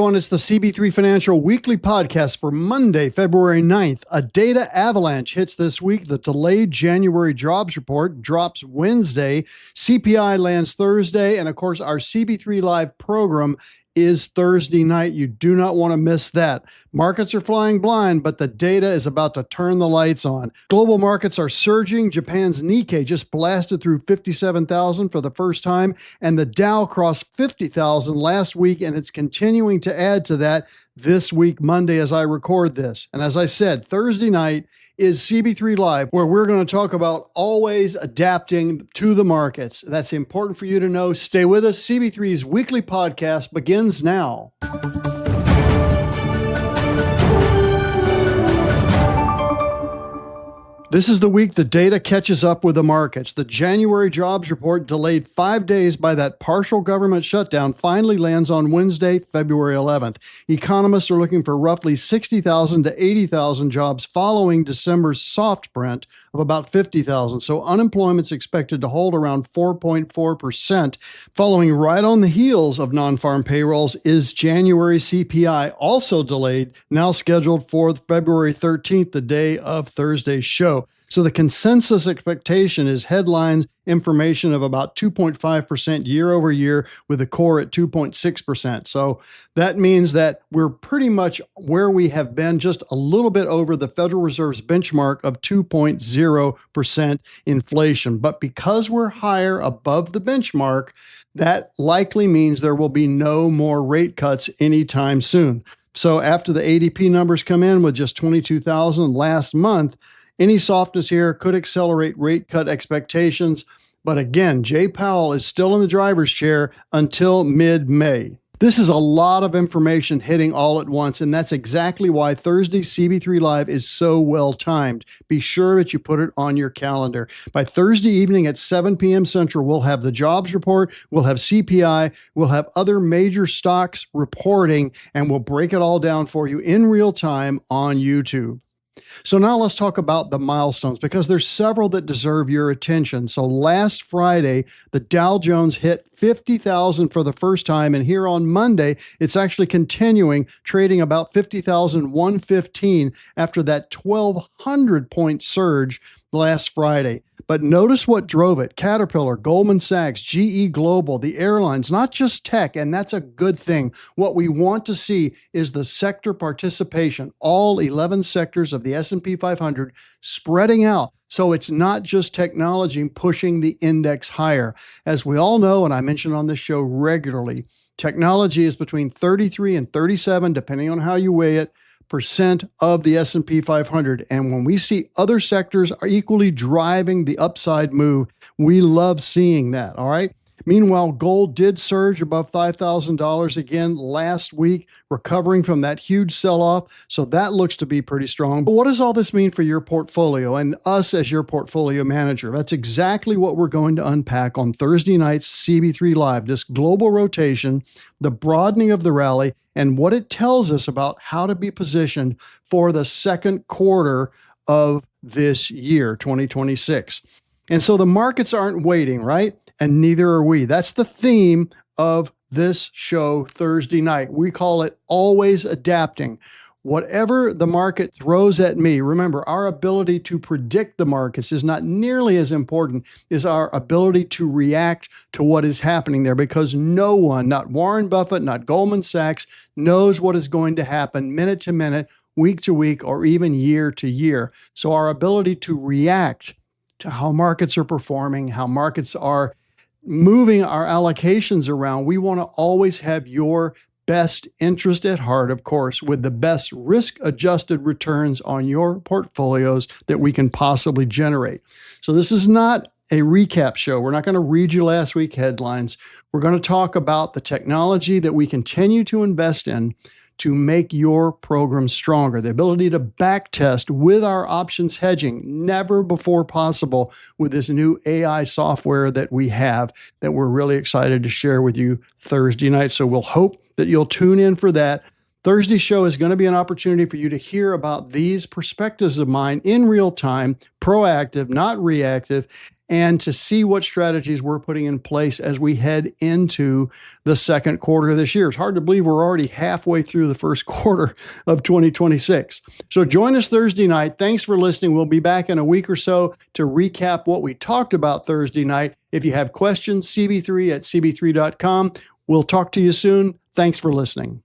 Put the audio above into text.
everyone. It's the CB3 Financial Weekly Podcast for Monday, February 9th. A data avalanche hits this week. The delayed January jobs report drops Wednesday. CPI lands Thursday. And of course, our CB3 Live program is Thursday night. You do not want to miss that. Markets are flying blind, but the data is about to turn the lights on. Global markets are surging. Japan's Nikkei just blasted through 57,000 for the first time, and the Dow crossed 50,000 last week, and it's continuing to add to that this week, Monday, as I record this. And as I said, Thursday night is CB3 Live, where we're going to talk about always adapting to the markets. That's important for you to know. Stay with us. CB3's weekly podcast begins now. This is the week the data catches up with the markets. The January jobs report, delayed 5 days by that partial government shutdown, finally lands on Wednesday, February 11th. Economists are looking for roughly 60,000 to 80,000 jobs following December's soft print of about 50,000. So unemployment's expected to hold around 4.4%. Following right on the heels of non-farm payrolls is January CPI, also delayed, now scheduled for February 13th, the day of Thursday's show. So the consensus expectation is headline information of about 2.5% year over year, with the core at 2.6%. So that means that we're pretty much where we have been, just a little bit over the Federal Reserve's benchmark of 2.0% inflation. But because we're higher above the benchmark, that likely means there will be no more rate cuts anytime soon. So after the ADP numbers come in with just 22,000 last month, any softness here could accelerate rate cut expectations. But again, Jay Powell is still in the driver's chair until mid-May. This is a lot of information hitting all at once, and that's exactly why Thursday's CB3 Live is so well timed. Be sure that you put it on your calendar. By Thursday evening at 7 p.m. Central, we'll have the jobs report, we'll have CPI, we'll have other major stocks reporting, and we'll break it all down for you in real time on YouTube. So now let's talk about the milestones, because there's several that deserve your attention. So last Friday, the Dow Jones hit 50,000 for the first time. And here on Monday, it's actually continuing, trading about 50,115 after that 1,200 point surge last Friday. But notice what drove it. Caterpillar, Goldman Sachs, GE Global, the airlines, not just tech, and that's a good thing. What we want to see is the sector participation, all 11 sectors of the S&P 500 spreading out. So it's not just technology pushing the index higher. As we all know, and I mention on this show regularly, technology is between 33 and 37, depending on how you weigh it, percent of the S&P 500. And when we see other sectors are equally driving the upside move, we love seeing that, all right? Meanwhile, gold did surge above $5,000 again last week, recovering from that huge sell-off. So that looks to be pretty strong. But what does all this mean for your portfolio and us as your portfolio manager? That's exactly what we're going to unpack on Thursday night's CB3 Live, this global rotation, the broadening of the rally, and what it tells us about how to be positioned for the second quarter of this year, 2026. And so the markets aren't waiting, right? And neither are we. That's the theme of this show Thursday night. We call it always adapting. Whatever the market throws at me, remember, our ability to predict the markets is not nearly as important as our ability to react to what is happening there, because no one, not Warren Buffett, not Goldman Sachs, knows what is going to happen minute to minute, week to week, or even year to year. So our ability to react to how markets are performing, how markets are moving our allocations around, we want to always have your best interest at heart, of course, with the best risk-adjusted returns on your portfolios that we can possibly generate. So this is not a recap show. We're not going to read you last week's headlines. We're going to talk about the technology that we continue to invest in to make your program stronger. The ability to backtest with our options hedging, never before possible with this new AI software that we have that we're really excited to share with you Thursday night. So we'll hope that you'll tune in for that. Thursday's show is going to be an opportunity for you to hear about these perspectives of mine in real time, proactive, not reactive, and to see what strategies we're putting in place as we head into the second quarter of this year. It's hard to believe we're already halfway through the first quarter of 2026. So join us Thursday night. Thanks for listening. We'll be back in a week or so to recap what we talked about Thursday night. If you have questions, CB3 at cb3.com. We'll talk to you soon. Thanks for listening.